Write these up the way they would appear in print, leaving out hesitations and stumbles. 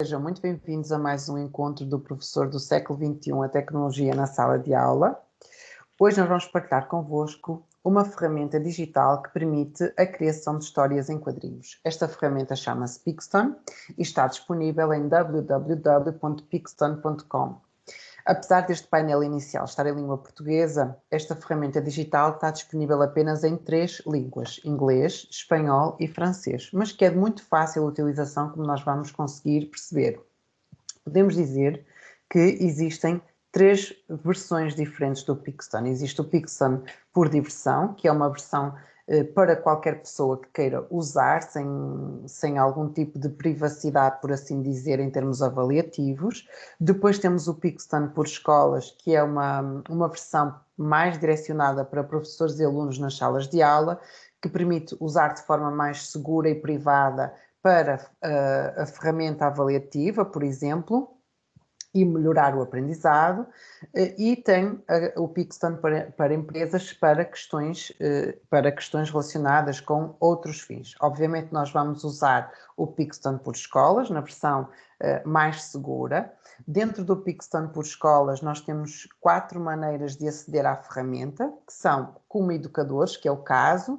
sejam muito bem-vindos a mais um encontro do professor do século XXI, a tecnologia na sala de aula. Hoje nós vamos partilhar convosco uma ferramenta digital que permite a criação de histórias em quadrinhos. Esta ferramenta chama-se Pixton e está disponível em www.pixton.com. Apesar deste painel inicial estar em língua portuguesa, esta ferramenta digital está disponível apenas em 3 línguas, inglês, espanhol e francês, mas que é de muito fácil utilização, como nós vamos conseguir perceber. Podemos dizer que existem 3 versões diferentes do Pixton. Existe o Pixton por diversão, que é uma versão para qualquer pessoa que queira usar, sem algum tipo de privacidade, por assim dizer, em termos avaliativos. Depois temos o Pixton por escolas, que é uma versão mais direcionada para professores e alunos nas salas de aula, que permite usar de forma mais segura e privada para a ferramenta avaliativa, por exemplo, e melhorar o aprendizado, e tem o Pixton para empresas para questões relacionadas com outros fins. Obviamente nós vamos usar o Pixton por escolas, na versão mais segura. Dentro do Pixton por escolas nós temos 4 maneiras de aceder à ferramenta, que são como educadores, que é o caso,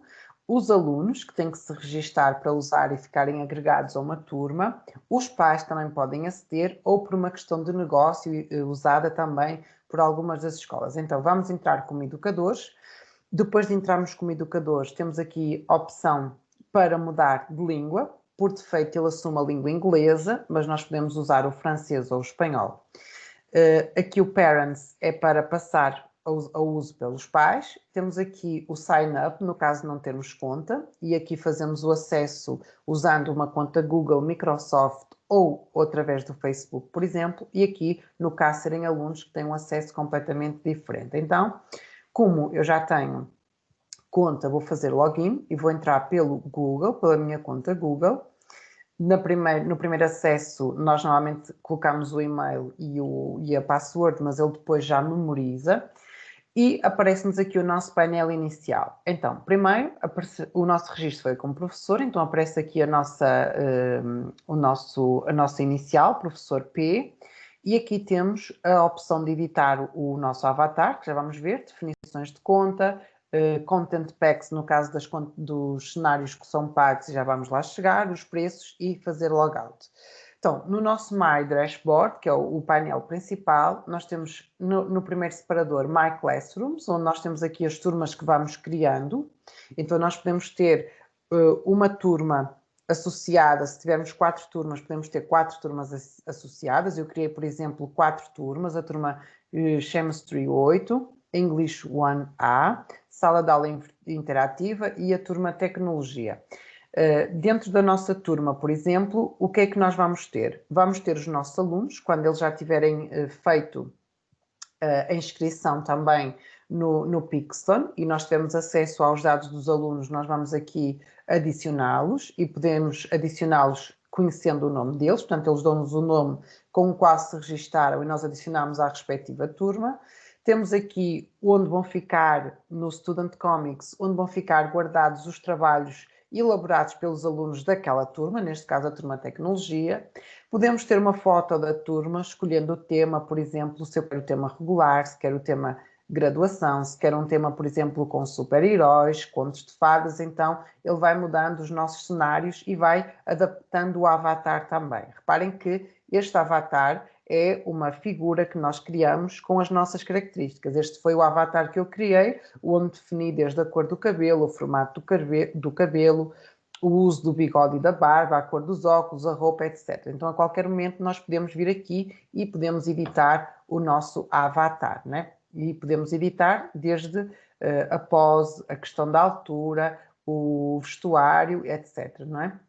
os alunos, que têm que se registar para usar e ficarem agregados a uma turma, os pais também podem aceder, ou por uma questão de negócio usada também por algumas das escolas. Então, vamos entrar como educadores. Depois de entrarmos como educadores, temos aqui a opção para mudar de língua. Por defeito, ele assume a língua inglesa, mas nós podemos usar o francês ou o espanhol. Aqui o Parents é para passar ao uso pelos pais. Temos aqui o Sign Up, no caso de não termos conta, e aqui fazemos o acesso usando uma conta Google, Microsoft ou através do Facebook, por exemplo, e aqui, no caso, serem alunos que têm um acesso completamente diferente. Então, como eu já tenho conta, vou fazer login e vou entrar pelo Google, pela minha conta Google. No primeiro acesso, nós normalmente colocamos o e-mail e a password, mas ele depois já memoriza. E aparece-nos aqui o nosso painel inicial. Então, primeiro, o nosso registro foi como professor, então aparece aqui a nossa inicial, professor P, e aqui temos a opção de editar o nosso avatar, que já vamos ver, definições de conta, content packs, no caso dos cenários que são pagos, já vamos lá chegar, os preços e fazer logout. Então, no nosso My Dashboard, que é o painel principal, nós temos no primeiro separador My Classrooms, onde nós temos aqui as turmas que vamos criando. Então, nós podemos ter uma turma associada, se tivermos 4 turmas, podemos ter 4 turmas associadas. Eu criei, por exemplo, 4 turmas, a turma Chemistry 8, English 1A, Sala de Aula Interativa e a turma Tecnologia. Dentro da nossa turma, por exemplo, o que é que nós vamos ter? Vamos ter os nossos alunos, quando eles já tiverem feito a inscrição também no Pixton e nós tivermos acesso aos dados dos alunos, nós vamos aqui adicioná-los e podemos adicioná-los conhecendo o nome deles, portanto eles dão-nos o nome com o qual se registaram e nós adicionamos à respectiva turma. Temos aqui onde vão ficar, no Student Comics, onde vão ficar guardados os trabalhos elaborados pelos alunos daquela turma, neste caso a turma Tecnologia. Podemos ter uma foto da turma, escolhendo o tema, por exemplo, se eu quero o tema regular, se quero o tema graduação, se quero um tema, por exemplo, com super-heróis, contos de fadas, então ele vai mudando os nossos cenários e vai adaptando o avatar também. Reparem que este avatar é uma figura que nós criamos com as nossas características. Este foi o avatar que eu criei, onde defini desde a cor do cabelo, o formato do cabelo, o uso do bigode e da barba, a cor dos óculos, a roupa, etc. Então, a qualquer momento, nós podemos vir aqui e podemos editar o nosso avatar, né? E podemos editar desde a pose, a questão da altura, o vestuário, etc, não é?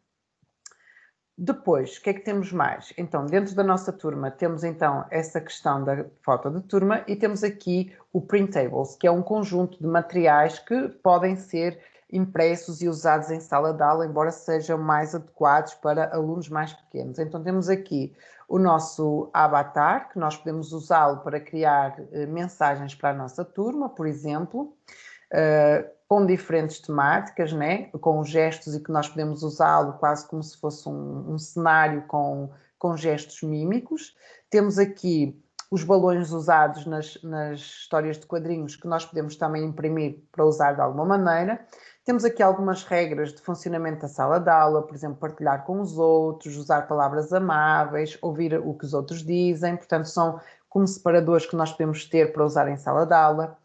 Depois, o que é que temos mais? Então, dentro da nossa turma, temos então essa questão da foto de turma e temos aqui o Printables, que é um conjunto de materiais que podem ser impressos e usados em sala de aula, embora sejam mais adequados para alunos mais pequenos. Então, temos aqui o nosso avatar, que nós podemos usá-lo para criar mensagens para a nossa turma, por exemplo, com diferentes temáticas, né? Com gestos e que nós podemos usá-lo quase como se fosse um cenário com com gestos mímicos. Temos aqui os balões usados nas histórias de quadrinhos que nós podemos também imprimir para usar de alguma maneira. Temos aqui algumas regras de funcionamento da sala de aula, por exemplo, partilhar com os outros, usar palavras amáveis, ouvir o que os outros dizem, portanto são como separadores que nós podemos ter para usar em sala de aula.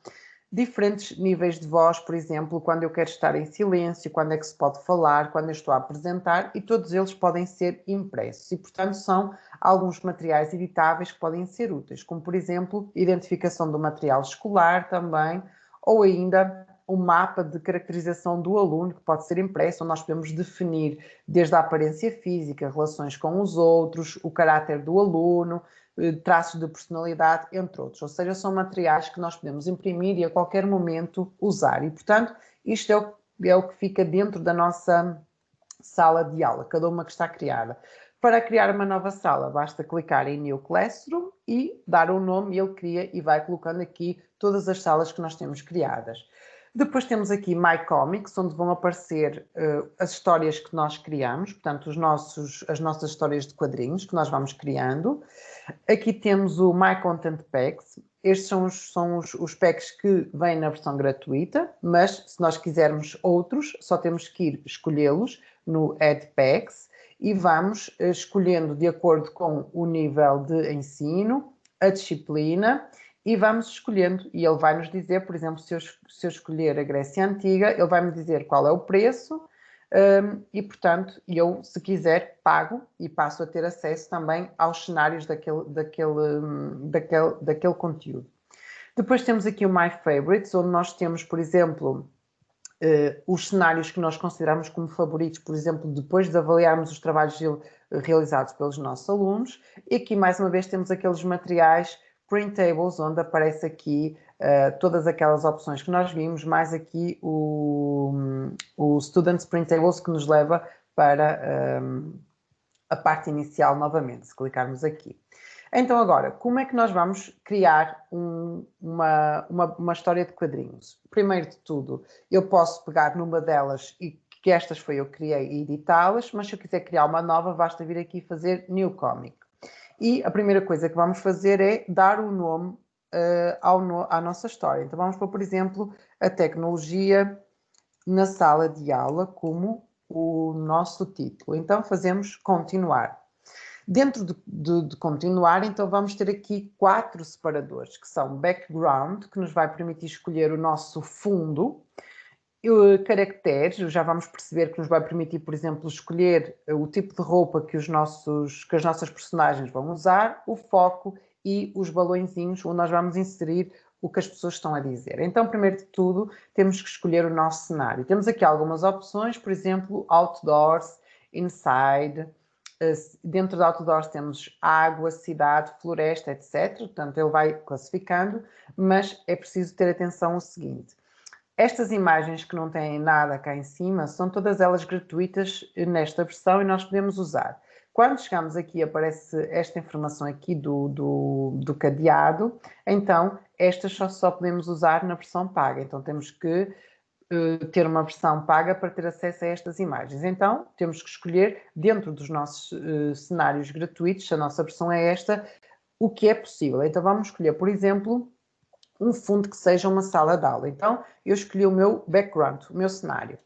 Diferentes níveis de voz, por exemplo, quando eu quero estar em silêncio, quando é que se pode falar, quando eu estou a apresentar, e todos eles podem ser impressos. E, portanto, são alguns materiais editáveis que podem ser úteis, como, por exemplo, identificação do material escolar também, ou ainda um mapa de caracterização do aluno, que pode ser impresso, onde nós podemos definir desde a aparência física, relações com os outros, o caráter do aluno, traços de personalidade, entre outros. Ou seja, são materiais que nós podemos imprimir e a qualquer momento usar. E, portanto, isto é o que fica dentro da nossa sala de aula, cada uma que está criada. Para criar uma nova sala, basta clicar em New Classroom e dar um nome e ele cria e vai colocando aqui todas as salas que nós temos criadas. Depois temos aqui My Comics, onde vão aparecer as histórias que nós criamos, portanto, as nossas histórias de quadrinhos que nós vamos criando. Aqui temos o My Content Packs. Estes são os packs que vêm na versão gratuita, mas se nós quisermos outros, só temos que ir escolhê-los no Add Packs e vamos escolhendo de acordo com o nível de ensino, a disciplina, e vamos escolhendo, e ele vai nos dizer, por exemplo, se eu escolher a Grécia Antiga, ele vai me dizer qual é o preço, e portanto, eu, se quiser, pago e passo a ter acesso também aos cenários daquele conteúdo. Depois temos aqui o My Favorites, onde nós temos, por exemplo, os cenários que nós consideramos como favoritos, por exemplo, depois de avaliarmos os trabalhos realizados pelos nossos alunos. E aqui, mais uma vez, temos aqueles materiais printables, onde aparece aqui todas aquelas opções que nós vimos, mais aqui o Students Printables, que nos leva para a parte inicial novamente, se clicarmos aqui. Então agora, como é que nós vamos criar uma história de quadrinhos? Primeiro de tudo, eu posso pegar numa delas e que estas foi eu que criei e editá-las, mas se eu quiser criar uma nova, basta vir aqui fazer New Comic. E a primeira coisa que vamos fazer é dar o nome à nossa história. Então vamos pôr, por exemplo, a tecnologia na sala de aula como o nosso título. Então fazemos continuar. Dentro de continuar, então vamos ter aqui 4 separadores, que são background, que nos vai permitir escolher o nosso fundo, caracteres, já vamos perceber que nos vai permitir, por exemplo, escolher o tipo de roupa que as nossas personagens vão usar, o foco e os balõezinhos, onde nós vamos inserir o que as pessoas estão a dizer. Então, primeiro de tudo, temos que escolher o nosso cenário. Temos aqui algumas opções, por exemplo, outdoors, inside. Dentro de outdoors temos água, cidade, floresta, etc. Portanto, ele vai classificando, mas é preciso ter atenção ao seguinte. Estas imagens que não têm nada cá em cima, são todas elas gratuitas nesta versão e nós podemos usar. Quando chegamos aqui, aparece esta informação aqui do cadeado, então estas só podemos usar na versão paga. Então temos que ter uma versão paga para ter acesso a estas imagens. Então temos que escolher dentro dos nossos cenários gratuitos, se a nossa versão é esta, o que é possível. Então vamos escolher, por exemplo, um fundo que seja uma sala de aula. Então, eu escolhi o meu background, o meu cenário.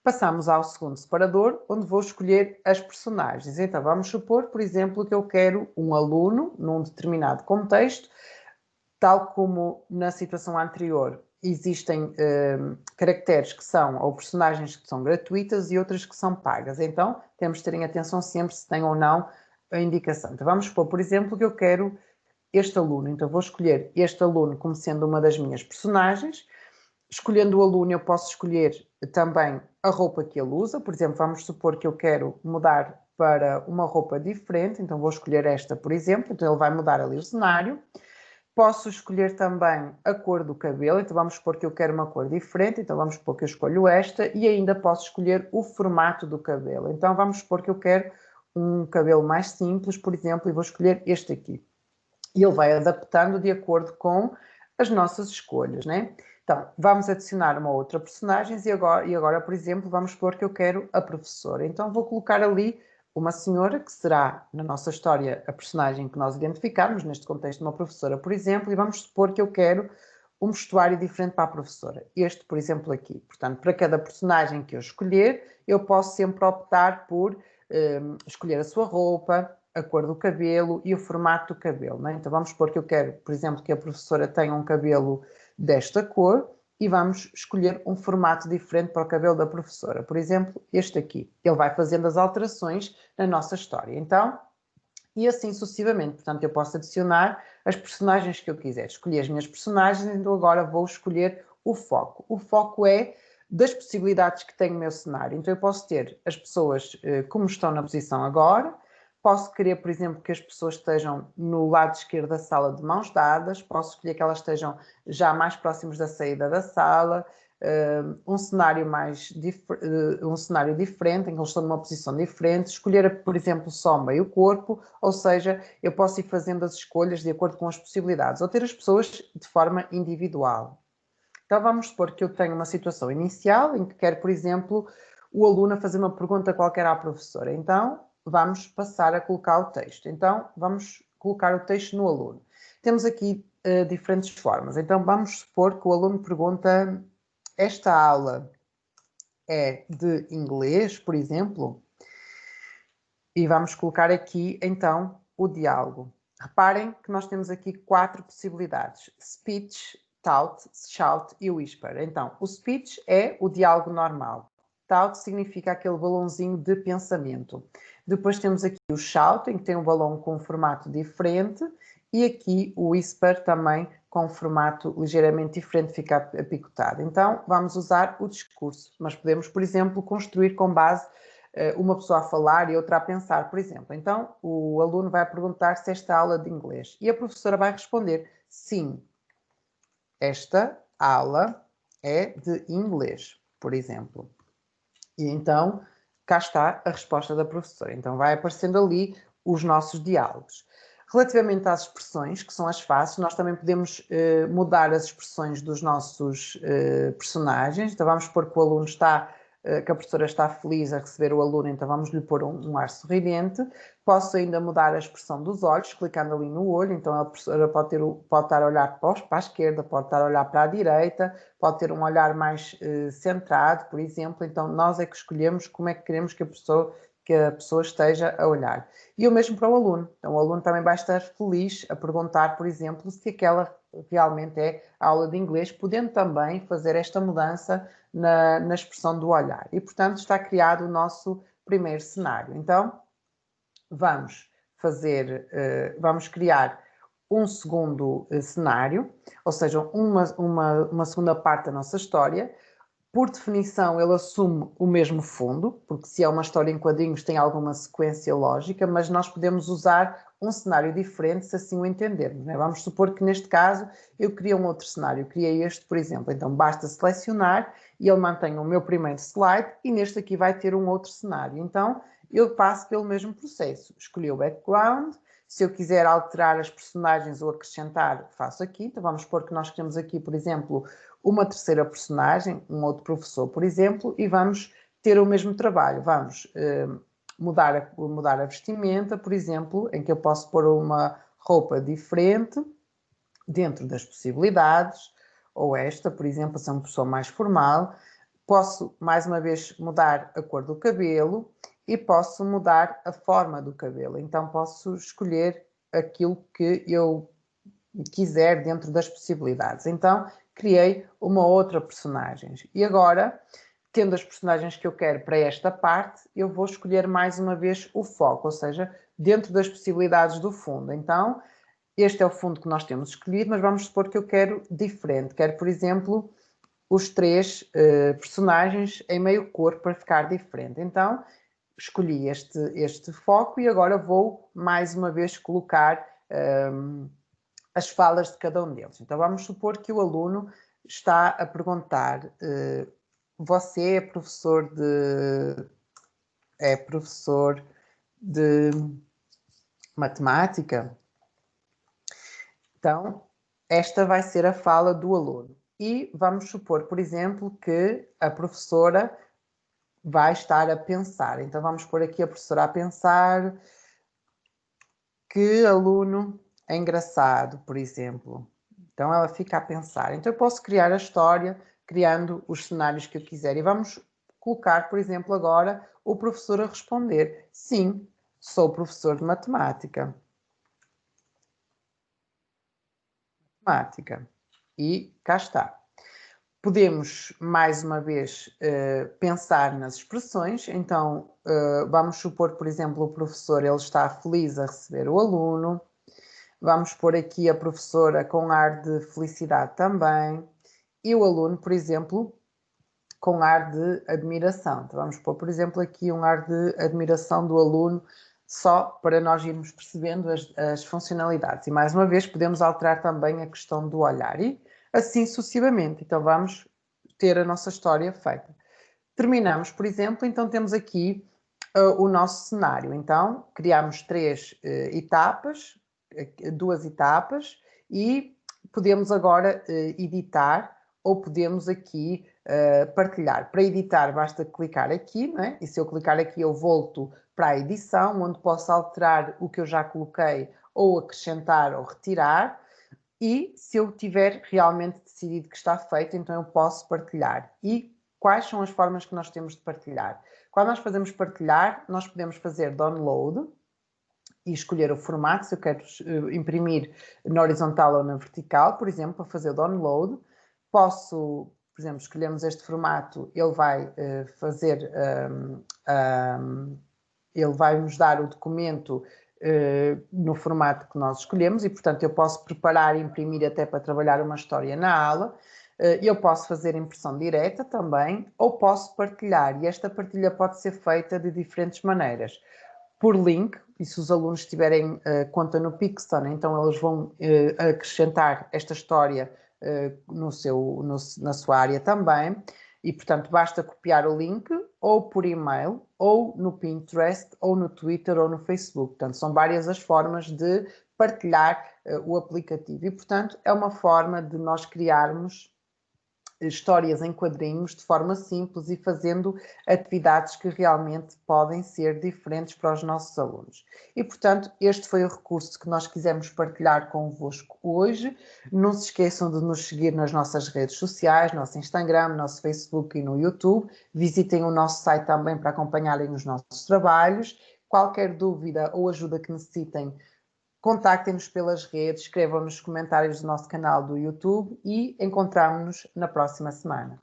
Passamos ao segundo separador, onde vou escolher as personagens. Então, vamos supor, por exemplo, que eu quero um aluno num determinado contexto, tal como na situação anterior existem caracteres que são, ou personagens que são gratuitas e outras que são pagas. Então, temos de terem atenção sempre se tem ou não a indicação. Então, vamos supor, por exemplo, que eu quero este aluno. Então vou escolher este aluno como sendo uma das minhas personagens. Escolhendo o aluno, eu posso escolher também a roupa que ele usa. Por exemplo, vamos supor que eu quero mudar para uma roupa diferente. Então vou escolher esta, por exemplo. Então ele vai mudar ali o cenário. Posso escolher também a cor do cabelo. Então vamos supor que eu quero uma cor diferente. Então vamos supor que eu escolho esta. E ainda posso escolher o formato do cabelo. Então vamos supor que eu quero um cabelo mais simples, por exemplo, e vou escolher este aqui. E ele vai adaptando de acordo com as nossas escolhas, né? Então, vamos adicionar uma outra personagem e agora, por exemplo, vamos supor que eu quero a professora. Então, vou colocar ali uma senhora que será, na nossa história, a personagem que nós identificarmos, neste contexto uma professora, por exemplo, e vamos supor que eu quero um vestuário diferente para a professora. Este, por exemplo, aqui. Portanto, para cada personagem que eu escolher, eu posso sempre optar por escolher a sua roupa, a cor do cabelo e o formato do cabelo. Né? Então, vamos supor que eu quero, por exemplo, que a professora tenha um cabelo desta cor e vamos escolher um formato diferente para o cabelo da professora. Por exemplo, este aqui. Ele vai fazendo as alterações na nossa história. Então, e assim sucessivamente. Portanto, eu posso adicionar as personagens que eu quiser. Escolhi as minhas personagens, então agora vou escolher o foco. O foco é das possibilidades que tem o meu cenário. Então, eu posso ter as pessoas como estão na posição agora, posso querer, por exemplo, que as pessoas estejam no lado esquerdo da sala de mãos dadas, posso escolher que elas estejam já mais próximos da saída da sala, um cenário um cenário diferente, em que eles estão numa posição diferente, escolher, por exemplo, só meio corpo, ou seja, eu posso ir fazendo as escolhas de acordo com as possibilidades, ou ter as pessoas de forma individual. Então vamos supor que eu tenho uma situação inicial em que quero, por exemplo, o aluno a fazer uma pergunta qualquer à professora. Então vamos passar a colocar o texto. Então vamos colocar o texto no aluno. Temos aqui diferentes formas. Então vamos supor que o aluno pergunta: esta aula é de inglês, por exemplo, e vamos colocar aqui então o diálogo. Reparem que nós temos aqui 4 possibilidades: speech, tout, shout e whisper. Então, o speech é o diálogo normal. Tout significa aquele balãozinho de pensamento. Depois temos aqui o shout, em que tem um balão com um formato diferente, e aqui o whisper também com um formato ligeiramente diferente, fica apicotado. Então, vamos usar o discurso, mas podemos, por exemplo, construir com base uma pessoa a falar e outra a pensar, por exemplo. Então, o aluno vai perguntar se esta aula é de inglês e a professora vai responder: sim, esta aula é de inglês, por exemplo. E então, cá está a resposta da professora. Então, vai aparecendo ali os nossos diálogos. Relativamente às expressões, que são as faces, nós também podemos mudar as expressões dos nossos personagens. Então, vamos supor que o aluno está, que a professora está feliz a receber o aluno, então vamos lhe pôr um ar sorridente. Posso ainda mudar a expressão dos olhos, clicando ali no olho. Então, a professora pode estar a olhar para a esquerda, pode estar a olhar para a direita, pode ter um olhar mais centrado, por exemplo. Então, nós é que escolhemos como é que queremos que a pessoa esteja a olhar. E o mesmo para o aluno. Então, o aluno também vai estar feliz a perguntar, por exemplo, se aquela realmente é a aula de inglês, podendo também fazer esta mudança na expressão do olhar. E, portanto, está criado o nosso primeiro cenário. Então, vamos criar um segundo cenário, ou seja, uma segunda parte da nossa história. Por definição, ele assume o mesmo fundo, porque se é uma história em quadrinhos tem alguma sequência lógica, mas nós podemos usar um cenário diferente se assim o entendermos. Né? Vamos supor que neste caso eu queria um outro cenário, criei este, por exemplo. Então basta selecionar e ele mantém o meu primeiro slide e neste aqui vai ter um outro cenário. Então eu passo pelo mesmo processo. Escolhi o background. Se eu quiser alterar as personagens ou acrescentar, faço aqui. Então vamos supor que nós queremos aqui, por exemplo, uma terceira personagem, um outro professor, por exemplo, e vamos ter o mesmo trabalho. Vamos mudar a vestimenta, por exemplo, em que eu posso pôr uma roupa diferente dentro das possibilidades, ou esta, por exemplo, ser uma pessoa mais formal. Posso, mais uma vez, mudar a cor do cabelo e posso mudar a forma do cabelo. Então, posso escolher aquilo que eu quiser dentro das possibilidades. Então, criei uma outra personagem. E agora, tendo as personagens que eu quero para esta parte, eu vou escolher mais uma vez o foco, ou seja, dentro das possibilidades do fundo. Então, este é o fundo que nós temos escolhido, mas vamos supor que eu quero diferente. Quero, por exemplo, os 3 personagens em meio corpo para ficar diferente. Então, escolhi este foco e agora vou mais uma vez colocar as falas de cada um deles. Então, vamos supor que o aluno está a perguntar: você é professor de matemática? Então, esta vai ser a fala do aluno. E vamos supor, por exemplo, que a professora vai estar a pensar. Então, vamos pôr aqui a professora a pensar. Que aluno é engraçado, por exemplo. Então, ela fica a pensar. Então, eu posso criar a história criando os cenários que eu quiser. E vamos colocar, por exemplo, agora o professor a responder. Sim, sou professor de matemática. Matemática. E cá está. Podemos, mais uma vez, pensar nas expressões. Então, vamos supor, por exemplo, o professor ele está feliz a receber o aluno. Vamos pôr aqui a professora com ar de felicidade também. E o aluno, por exemplo, com ar de admiração. Então, vamos pôr, por exemplo, aqui um ar de admiração do aluno, só para nós irmos percebendo as funcionalidades. E, mais uma vez, podemos alterar também a questão do olhar. E assim sucessivamente. Então, vamos ter a nossa história feita. Terminamos, por exemplo, então temos aqui o nosso cenário. Então, criamos 3 etapas, 2 etapas, e podemos agora editar ou podemos aqui partilhar. Para editar, basta clicar aqui, né? E se eu clicar aqui, eu volto para a edição, onde posso alterar o que eu já coloquei, ou acrescentar ou retirar. E se eu tiver realmente decidido que está feito, então eu posso partilhar. E quais são as formas que nós temos de partilhar? Quando nós fazemos partilhar, nós podemos fazer download e escolher o formato, se eu quero imprimir na horizontal ou na vertical, por exemplo, para fazer o download. Posso, por exemplo, escolhemos este formato, ele vai fazer, ele vai nos dar o documento no formato que nós escolhemos e, portanto, eu posso preparar e imprimir até para trabalhar uma história na aula. Eu posso fazer impressão direta também, ou posso partilhar, e esta partilha pode ser feita de diferentes maneiras. Por link, e se os alunos tiverem conta no Pixton, então eles vão acrescentar esta história na sua área também. E, portanto, basta copiar o link ou por e-mail, ou no Pinterest, ou no Twitter, ou no Facebook. Portanto, são várias as formas de partilhar o aplicativo. E, portanto, é uma forma de nós criarmos histórias em quadrinhos de forma simples e fazendo atividades que realmente podem ser diferentes para os nossos alunos. E, portanto, este foi o recurso que nós quisemos partilhar convosco hoje. Não se esqueçam de nos seguir nas nossas redes sociais, nosso Instagram, nosso Facebook e no YouTube. Visitem o nosso site também para acompanharem os nossos trabalhos. Qualquer dúvida ou ajuda que necessitem, contactem-nos pelas redes, escrevam nos comentários do nosso canal do YouTube e encontramo-nos na próxima semana.